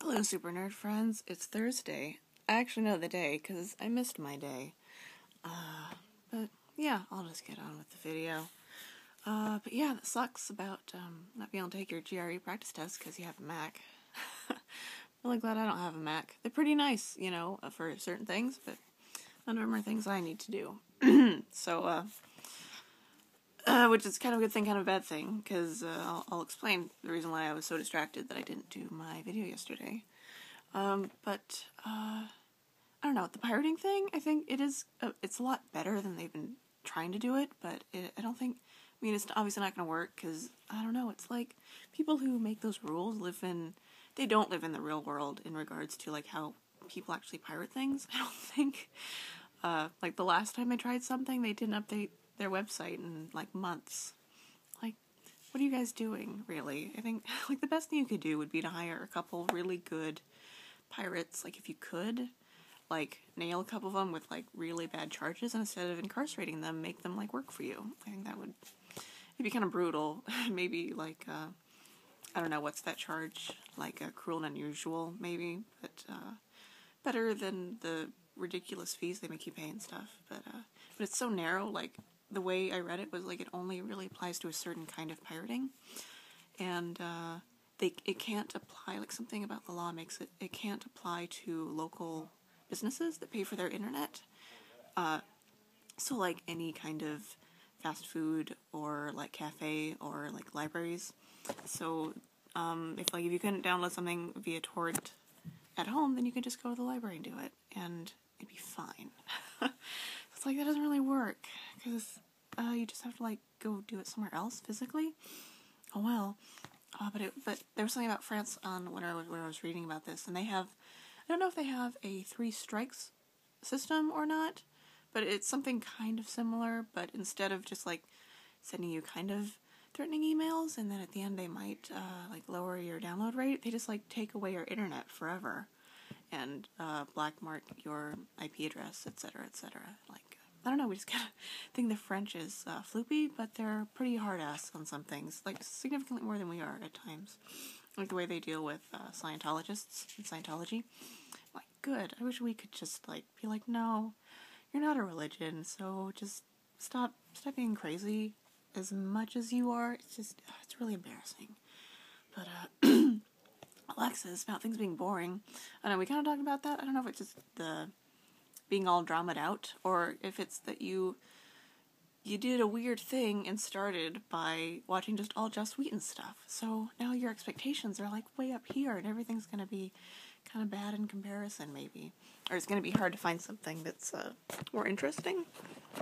Hello, Super Nerd friends. It's Thursday. I actually know the day because I missed my day. But yeah, I'll just get on with the video. But yeah, that sucks about not being able to take your GRE practice test because you have a Mac. Really glad I don't have a Mac. They're pretty nice, for certain things, but none of them are things I need to do. So, which is kind of a good thing, kind of a bad thing, because I'll explain the reason why I was so distracted that I didn't do my video yesterday. But I don't know, the pirating thing, I think it's a lot better than they've been trying to do it, but I don't think, it's obviously not going to work, because, I don't know, it's like, people who make those rules they don't live in the real world in regards to, like, how people actually pirate things. I don't think, like, the last time I tried something, they didn't update their website in, like, months. Like, what are you guys doing, really? I think, like, the best thing you could do would be to hire a couple really good pirates, like, if you could, like, nail a couple of them with, like, really bad charges, and instead of incarcerating them, make them, like, work for you. I think it'd be kind of brutal. Maybe, like, I don't know, what's that charge? Like, cruel and unusual, maybe, but, better than the ridiculous fees they make you pay and stuff, but it's so narrow, like, the way I read it was, like, it only really applies to a certain kind of pirating, and, it can't apply, like, something about the law makes it can't apply to local businesses that pay for their internet, so, like, any kind of fast food, or, like, cafe, or, like, libraries, so, if you couldn't download something via torrent at home, then you could just go to the library and do it, and it'd be fine. It's like, that doesn't really work, because, you just have to, like, go do it somewhere else, physically. Oh, well. But there was something about France on when I was reading about this, and I don't know if they have a 3 strikes system or not, but it's something kind of similar, but instead of just, like, sending you kind of threatening emails, and then at the end they might, like, lower your download rate, they just, like, take away your internet forever, and, black mark your IP address, etc., etc., like, I don't know, we just kind of think the French is, floopy, but they're pretty hard-ass on some things, like, significantly more than we are at times, like, the way they deal with, Scientologists and Scientology, like, good, I wish we could just, like, be like, no, you're not a religion, so just stop being crazy as much as you are. It's really embarrassing. But, Alexis, about things being boring, I know, we kind of talked about that. I don't know if it's just the being all dramaed out, or if it's that you did a weird thing and started by watching just all Joss Whedon stuff. So now your expectations are, like, way up here, and everything's going to be kind of bad in comparison, maybe. Or it's going to be hard to find something that's, more interesting.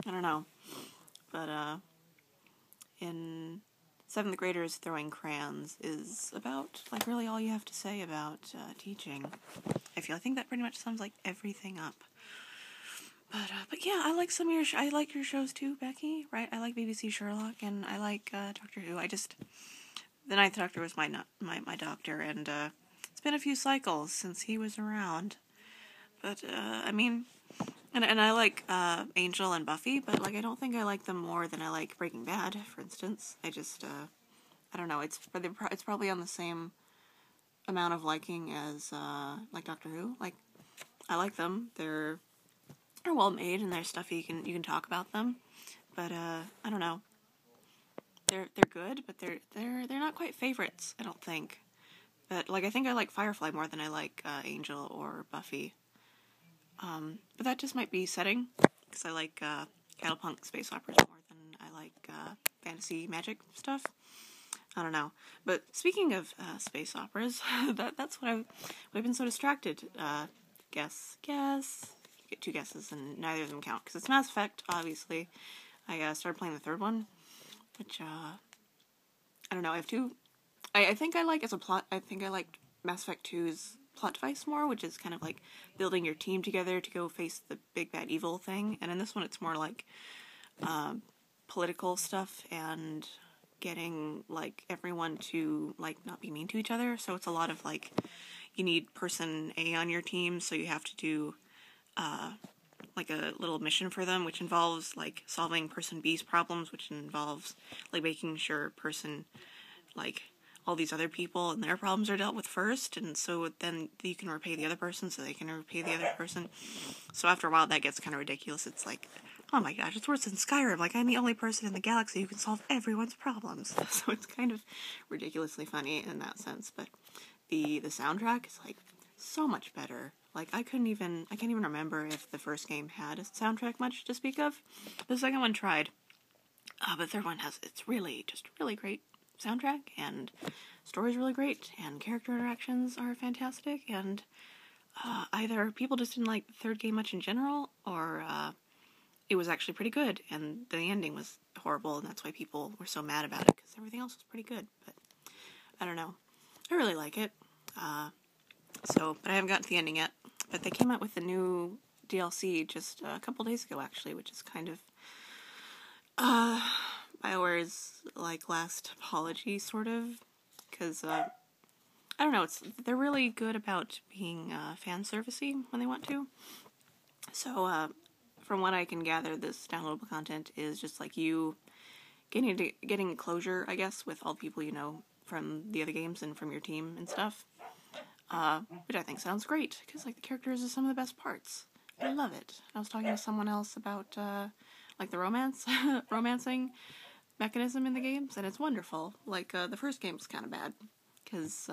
I don't know. But, in 7th graders throwing crayons is about, like, really all you have to say about, teaching. I think that pretty much sums, like, everything up. But yeah, I like I like your shows too, Becky, right? I like BBC Sherlock, and I like, Doctor Who. The Ninth Doctor was my doctor, and, it's been a few cycles since he was around. But, and I like, Angel and Buffy, but, like, I don't think I like them more than I like Breaking Bad, for instance. I don't know, it's probably on the same amount of liking as, like, Doctor Who. Like, I like them. They're well made, and there's stuff you can talk about them. But, I don't know. They're good, but they're not quite favorites, I don't think. But, like, I think I like Firefly more than I like, Angel or Buffy. But that just might be setting, because I like, Catapult space operas more than I like, fantasy magic stuff. I don't know. But speaking of, space operas, that's what I've been so distracted. Guess. You get 2 guesses, and neither of them count, because it's Mass Effect, obviously. I, started playing the 3rd one, which, I don't know, I have 2. I think I like, as a plot, I think I liked Mass Effect 2's plot device more, which is kind of like building your team together to go face the big bad evil thing, and in this one it's more like, political stuff, and getting, like, everyone to, like, not be mean to each other, so it's a lot of, like, you need person A on your team, so you have to do, like, a little mission for them, which involves, like, solving person B's problems, which involves, like, making sure person, like, all these other people and their problems are dealt with first, and so then you can repay the other person so they can repay the other person. So after a while that gets kind of ridiculous. It's like, oh my gosh, it's worse than Skyrim. Like, I'm the only person in the galaxy who can solve everyone's problems. So it's kind of ridiculously funny in that sense. But the soundtrack is, like, so much better. Like, I can't even remember if the first game had a soundtrack much to speak of. The second one tried. But the third one it's really great soundtrack, and story's really great, and character interactions are fantastic, and either people just didn't like the third game much in general, or it was actually pretty good, and the ending was horrible, and that's why people were so mad about it, because everything else was pretty good. But I don't know. I really like it. But I haven't gotten to the ending yet. But they came out with the new DLC just a couple days ago, actually, which is kind of BioWare's, like, last apology, sort of, because I don't know, they're really good about being fan servicey when they want to. So from what I can gather, this downloadable content is just like you getting closure, I guess, with all the people you know from the other games and from your team and stuff. Which I think sounds great, because, like, the characters are some of the best parts. I love it. I was talking to someone else about, like, the romancing mechanism in the games, and it's wonderful. Like, the first game was kind of bad, because,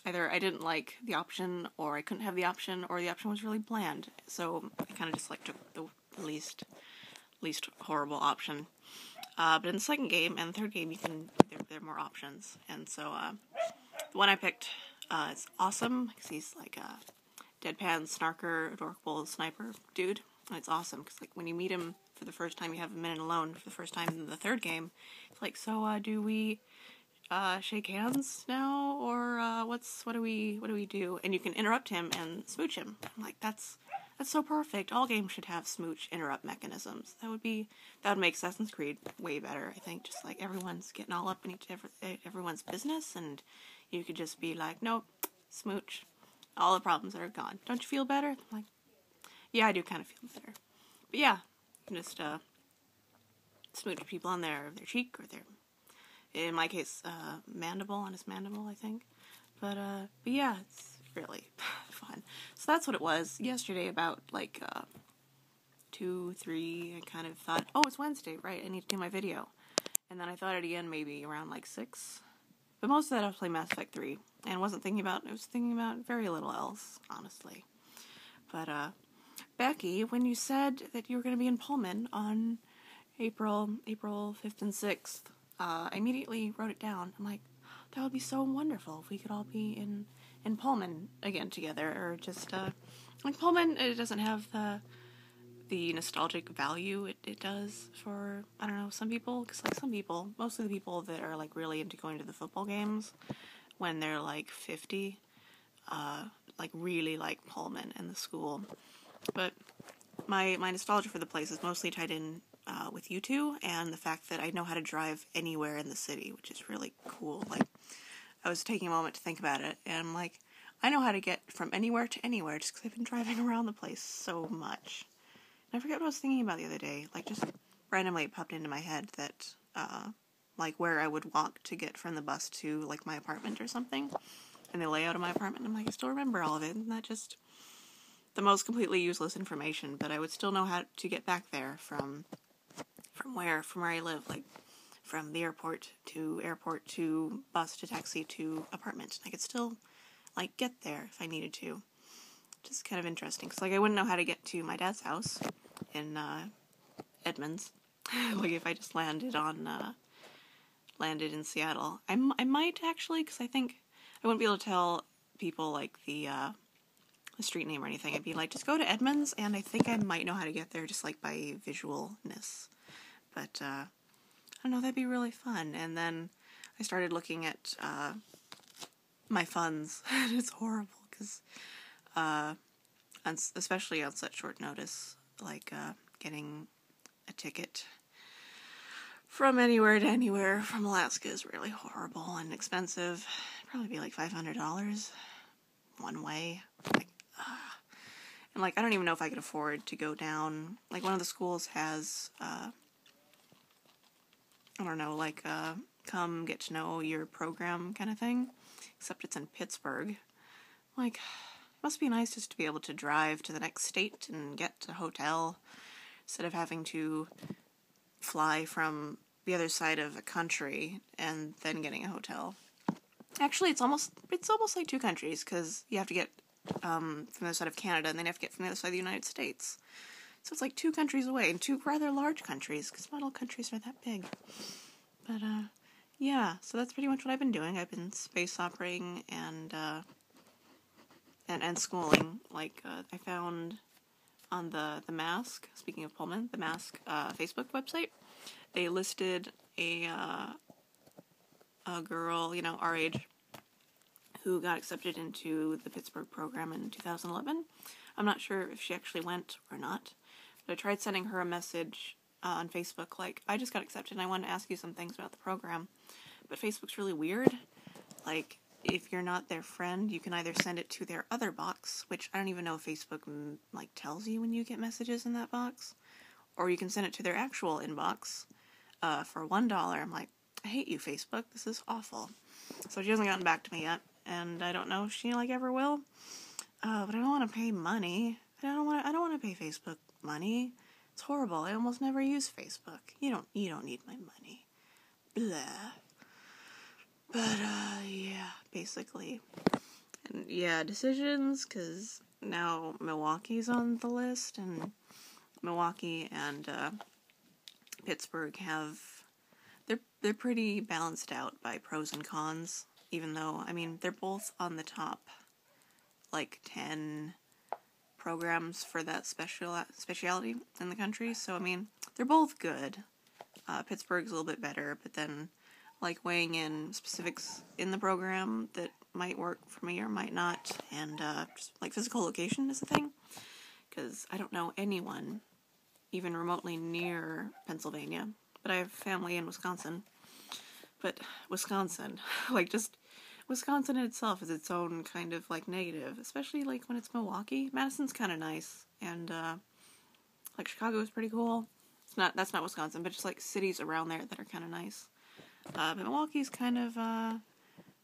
either I didn't like the option, or I couldn't have the option, or the option was really bland. So I kind of just, like, took the least horrible option. But in the second game and the third game, there are more options. And so, the one I picked, is awesome, because he's, like, a deadpan, snarker, adorable sniper dude. And it's awesome, because, like, when you meet him for the first time, you have him in alone for the first time in the third game. It's like, so, do we shake hands now, or what do we do? And you can interrupt him and smooch him. I'm like, that's so perfect. All games should have smooch interrupt mechanisms. That would make Assassin's Creed way better. I think, just like everyone's getting all up in everyone's business, and you could just be like, nope, smooch, all the problems are gone. Don't you feel better? I'm like, yeah, I do kind of feel better. But yeah, you can just smooch people on their cheek, or their, in my case, mandible, on his mandible, I think. But yeah, it's really fun. So that's what it was yesterday, about, like, 2, 3, I kind of thought, oh, it's Wednesday, right, I need to do my video. And then I thought it again maybe around, like, 6. But most of that I was playing Mass Effect 3, and I was thinking about very little else, honestly. But, Becky, when you said that you were going to be in Pullman on April 5th and 6th, I immediately wrote it down. I'm like, that would be so wonderful if we could all be in Pullman again together, or just, like, Pullman, it doesn't have the nostalgic value it does for, I don't know, some people, because, like, some people, mostly the people that are, like, really into going to the football games when they're, like, 50, like, really like Pullman and the school. But my nostalgia for the place is mostly tied in with you two, and the fact that I know how to drive anywhere in the city, which is really cool. Like, I was taking a moment to think about it, and I'm like, I know how to get from anywhere to anywhere just because I've been driving around the place so much. And I forget what I was thinking about the other day. Like, just randomly it popped into my head that, like, where I would walk to get from the bus to, like, my apartment or something, and the layout of my apartment. I'm like, I still remember all of it, and that just the most completely useless information, but I would still know how to get back there from where I live, like, from the airport to bus to taxi to apartment. I could still, like, get there if I needed to. Just kind of interesting, because, like, I wouldn't know how to get to my dad's house in Edmonds. Like, if I just landed in Seattle. I might, actually, because I think I wouldn't be able to tell people, like, the street name or anything. I'd be like, just go to Edmonds, and I think I might know how to get there, just, like, by visualness. But, I don't know, that'd be really fun. And then I started looking at my funds. It's horrible, because, especially on such short notice, like, getting a ticket from anywhere to anywhere from Alaska is really horrible and expensive. It'd probably be like $500 one way. Like, and, like, I don't even know if I could afford to go down. Like, one of the schools has, I don't know, like, come get to know your program kind of thing, except it's in Pittsburgh. Like, it must be nice just to be able to drive to the next state and get a hotel instead of having to fly from the other side of a country and then getting a hotel. Actually, it's almost like two countries, because you have to get from the other side of Canada, and then you have to get from the other side of the United States. So it's like two countries away, and two rather large countries, because not all countries are that big. But, yeah, so that's pretty much what I've been doing. I've been space operating and schooling. Like, I found on the Mask, speaking of Pullman, the Mask Facebook website, they listed a girl, our age, who got accepted into the Pittsburgh program in 2011. I'm not sure if she actually went or not, but I tried sending her a message on Facebook, like, I just got accepted and I wanted to ask you some things about the program. But Facebook's really weird. Like, if you're not their friend, you can either send it to their other box, which I don't even know if Facebook, tells you when you get messages in that box, or you can send it to their actual inbox for $1. I'm like, I hate you, Facebook. This is awful. So she hasn't gotten back to me yet, and I don't know if she, ever will. But I don't want to pay money. I don't want to pay Facebook money. It's horrible. I almost never use Facebook. You don't need my money. Blah. But, yeah, basically. And, yeah, decisions, because now Milwaukee's on the list, and Milwaukee and Pittsburgh they're pretty balanced out by pros and cons, even though, they're both on the top, 10 programs for that specialty in the country, so, they're both good. Pittsburgh's a little bit better, but then, weighing in specifics in the program that might work for me or might not, and, just, physical location is a thing, because I don't know anyone even remotely near Pennsylvania, but I have family in Wisconsin. But Wisconsin, Wisconsin in itself is its own kind of, negative, especially, when it's Milwaukee. Madison's kind of nice, and, Chicago is pretty cool. That's not Wisconsin, but just, cities around there that are kind of nice. But Milwaukee's kind of, I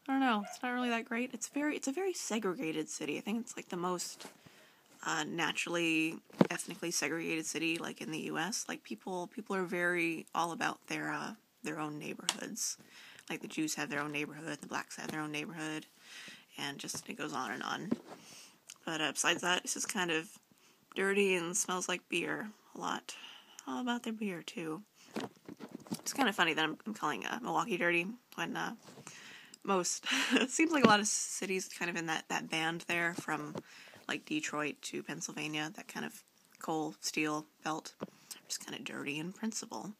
don't know, it's not really that great. It's a very segregated city. I think it's, the most naturally, ethnically segregated city, in the U.S. People are very all about their own neighborhoods. The Jews have their own neighborhood, the blacks have their own neighborhood, and just, it goes on and on. But besides that, it's just kind of dirty and smells like beer a lot. All about their beer, too. It's kind of funny that I'm calling Milwaukee dirty when it seems like a lot of cities kind of in that band there from Detroit to Pennsylvania, that kind of coal, steel belt, just kind of dirty in principle.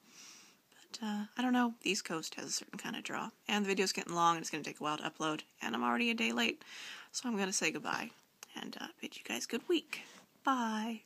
But, I don't know, the East Coast has a certain kind of draw. And the video's getting long, and it's going to take a while to upload, and I'm already a day late, so I'm going to say goodbye, and bid you guys good week. Bye!